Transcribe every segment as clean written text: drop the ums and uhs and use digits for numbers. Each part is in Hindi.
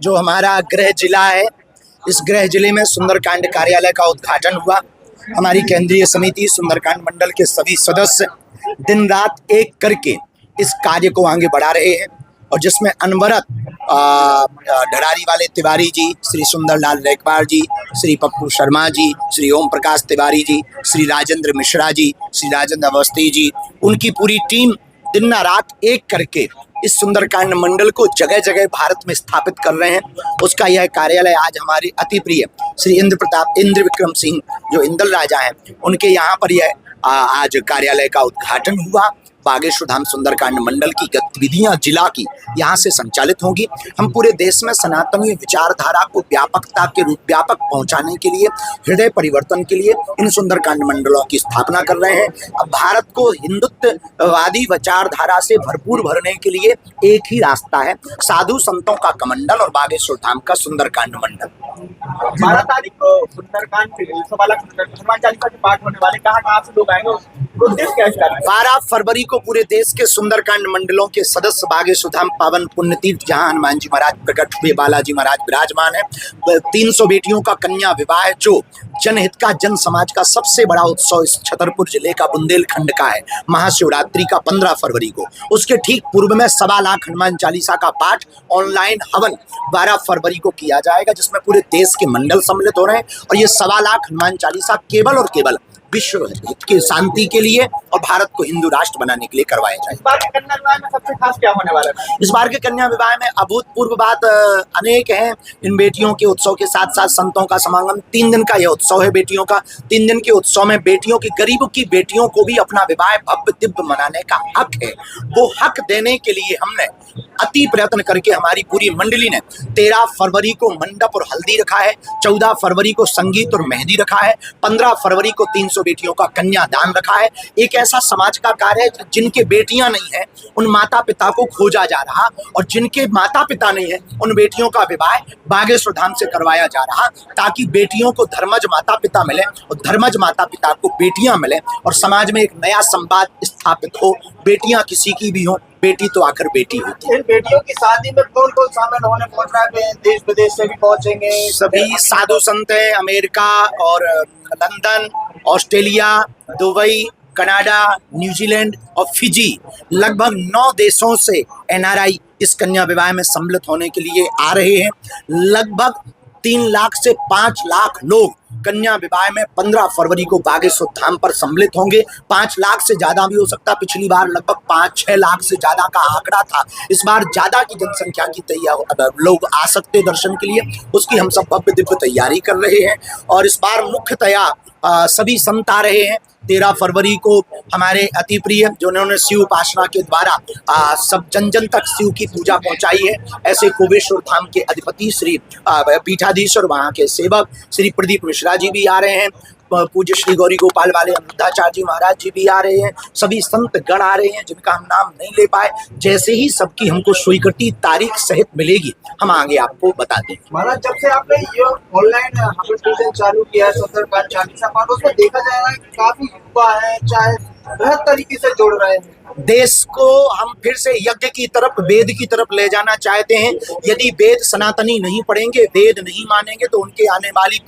जो हमारा गृह जिला है, इस गृह जिले में सुंदरकांड कार्यालय का उद्घाटन हुआ। हमारी केंद्रीय समिति सुंदरकांड मंडल के सभी सदस्य दिन रात एक करके इस कार्य को आगे बढ़ा रहे हैं और जिसमें अनवरत ढरारी वाले तिवारी जी, श्री सुंदरलाल रेखवार जी, श्री पप्पू शर्मा जी, श्री ओम प्रकाश तिवारी जी, श्री राजेंद्र मिश्रा जी, श्री राजेंद्र अवस्थी जी, उनकी पूरी टीम दिन रात एक करके इस सुंदरकांड मंडल को जगह जगह भारत में स्थापित कर रहे हैं। उसका यह कार्यालय आज हमारे अति प्रिय श्री इंद्र विक्रम सिंह जो इंदल राजा हैं, उनके यहाँ पर यह आज कार्यालय का उद्घाटन हुआ। बागेश्वर धाम सुंदरकांड मंडल की गतिविधियां जिला की यहाँ से संचालित होंगी। हम पूरे देश में सनातनी विचारधारा को व्यापक पहुंचाने के लिए, हृदय परिवर्तन के लिए इन सुंदरकांड मंडलों की स्थापना कर रहे हैं। अब भारत को हिंदुत्ववादी विचारधारा से भरपूर भरने के लिए एक ही रास्ता है, साधु संतों का कमंडल और बागेश्वर धाम का सुंदरकांड मंडल। 12 तारीख को सुंदरकांड हनुमान चालीसा के पाठ होने वाले, कहाँ से लोग आएंगे? 12 फरवरी को पूरे देश के सुंदरकांड मंडलों के सदस्य बागेश्वर धाम पावन पुण्य तीर्थ, जहाँ हनुमान जी महाराज प्रकट हुए, बालाजी महाराज विराजमान है। 300 बेटियों का कन्या विवाह जो जनहित का, जन समाज का सबसे बड़ा उत्सव इस छतरपुर जिले का बुंदेलखंड का है। महाशिवरात्रि का 15 फरवरी को, उसके ठीक पूर्व में 1.25 लाख हनुमान चालीसा का पाठ ऑनलाइन हवन 12 फरवरी को किया जाएगा, जिसमें पूरे देश के मंडल सम्मिलित हो रहे हैं। और ये 1.25 लाख हनुमान चालीसा केवल और केवल विश्व हित की शांति के लिए और भारत को हिंदू राष्ट्र बनाने के लिए करवाया जाए। इस बार के कन्या विवाह में सबसे खास क्या होने वाला है? इस बार के कन्या विवाह में अभूतपूर्व बात अनेक हैं। इन बेटियों के उत्सव के साथ साथ संतों का समागम। 3 दिन का यह उत्सव है बेटियों का। 3 दिन के उत्सव में बेटियों की, गरीबों की बेटियों को भी अपना विवाह भव्य दिव्य मनाने का हक है। वो हक देने के लिए हमने अति प्रयत्न करके हमारी पूरी मंडली ने 13 फरवरी को मंडप और हल्दी रखा है, 14 फरवरी को संगीत और मेहंदी रखा है, 15 फरवरी को 300 बेटियों का कन्यादान रखा है। एक ऐसा समाज का कार्य है जिनके बेटियां नहीं है उन माता पिता को खोजा जा रहा, और जिनके माता पिता नहीं है उन बेटियों का विवाह बागेश्वर धाम से करवाया जा रहा, ताकि बेटियों को धर्मज माता पिता मिले और धर्मज माता पिता को बेटियां मिले और समाज में एक नया संवाद स्थापित हो। बेटियां किसी की भी हो, बेटी तो आखिर बेटी होती है। इन बेटियों की शादी में कौन कौन शामिल होने पहुंच रहा है? देश विदेश से भी पहुंचेंगे सभी साधु संत हैं। अमेरिका और London, Australia, Dubai, Canada, New Zealand और फिजी, लगभग 9 देशों से NRI इस कन्या विवाह में सम्मिलित होने के लिए आ रहे हैं। लगभग 3 लाख से 5 लाख लोग कन्या विवाह में 15 फरवरी को बागेश्वर धाम पर सम्मिलित होंगे। 5 लाख से ज्यादा भी हो सकता। पिछली बार लगभग 5-6 लाख से ज्यादा का आंकड़ा था। इस बार ज्यादा की जनसंख्या की लोग आ सकते दर्शन के लिए, उसकी हम सब भव्य दिव्य तैयारी कर रहे हैं। और इस बार मुख्यतया सभी संत आ रहे हैं। 13 फरवरी को हमारे अति प्रिय जिन्होंने शिव उपासना के द्वारा सब जन जन तक शिव की पूजा पहुंचाई है, ऐसे कोबेश्वर धाम के अधिपति श्री पीठाधीश्वर, वहाँ के सेवक श्री प्रदीप मिश्रा जी भी आ रहे हैं। पूज्य श्री गौरी गोपाल वाले अमृताचार्य जी महाराज जी भी आ रहे हैं। सभी संत गण आ रहे हैं जिनका हम नाम नहीं ले पाए। जैसे ही सबकी हमको स्वीकृति तारीख सहित मिलेगी हम आगे आपको बता देंगे। महाराज, जब से आपने ये ऑनलाइन हवन चालू किया है सुंदरकांड चालीसा पाठ, उसमें देखा जाएगा कि काफी युवा है, चाहे बेहद तरीके से जोड़ रहे हैं। देश को हम फिर से यज्ञ की तरफ, वेद की तरफ ले जाना चाहते हैं। यदि वेद सनातनी नहीं पढ़ेंगे, वेद नहीं मानेंगे, तो उनके आने वाली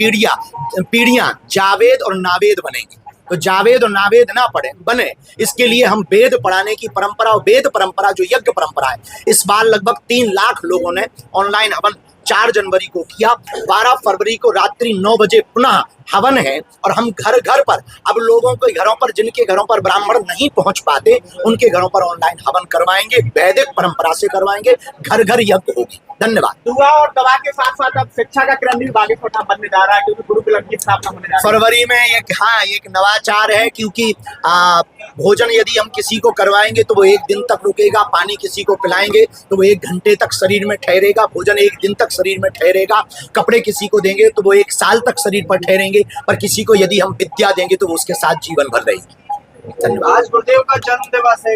पीढ़ियां जावेद और नावेद बनेंगी। तो जावेद और नावेद ना बने, इसके लिए हम वेद पढ़ाने की परंपरा और वेद परंपरा जो यज्ञ परंपरा है, इस बार लगभग 3 लाख लोगों ने ऑनलाइन हवन 4 जनवरी को किया। 12 फरवरी को रात्रि 9 बजे पुनः हवन है। और हम घर घर पर, अब लोगों के घरों पर, जिनके घरों पर ब्राह्मण नहीं पहुंच पाते, उनके घरों पर ऑनलाइन हवन करवाएंगे, वैदिक परंपरा से करवाएंगे, घर घर यज्ञ होगी। धन्यवाद। दुआ और दवा के साथ साथ अब शिक्षा का क्रम भी बागेश्वर धाम बनने जा रहा है, क्योंकि गुरुकुल की स्थापना होने जा रही है। फरवरी में एक नवाचार है, क्योंकि भोजन यदि हम किसी को करवाएंगे तो वो 1 दिन तक रुकेगा, पानी किसी को पिलाएंगे तो वो 1 घंटे तक शरीर में ठहरेगा, भोजन 1 दिन तक शरीर में ठहरेगा, कपड़े किसी को देंगे तो वो 1 साल तक शरीर पर ठहरेंगे, पर किसी को यदि हम विद्या देंगे तो वो उसके साथ जीवन भर रहेगी। धन्यवाद। आज गुरुदेव का जन्म दिवस है।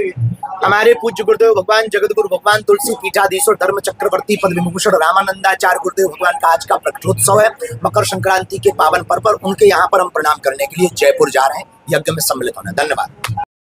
हमारे पूज्य गुरुदेव भगवान जगतगुरु भगवान तुलसी पीठाधीश्वर धर्म चक्रवर्ती पद विभूषण रामानंदाचार्य गुरुदेव भगवान का आज का प्रकटोत्सव है। मकर संक्रांति के पावन पर्व पर उनके यहाँ पर हम प्रणाम करने के लिए जयपुर जा रहे हैं, यज्ञ में सम्मिलित होना। धन्यवाद।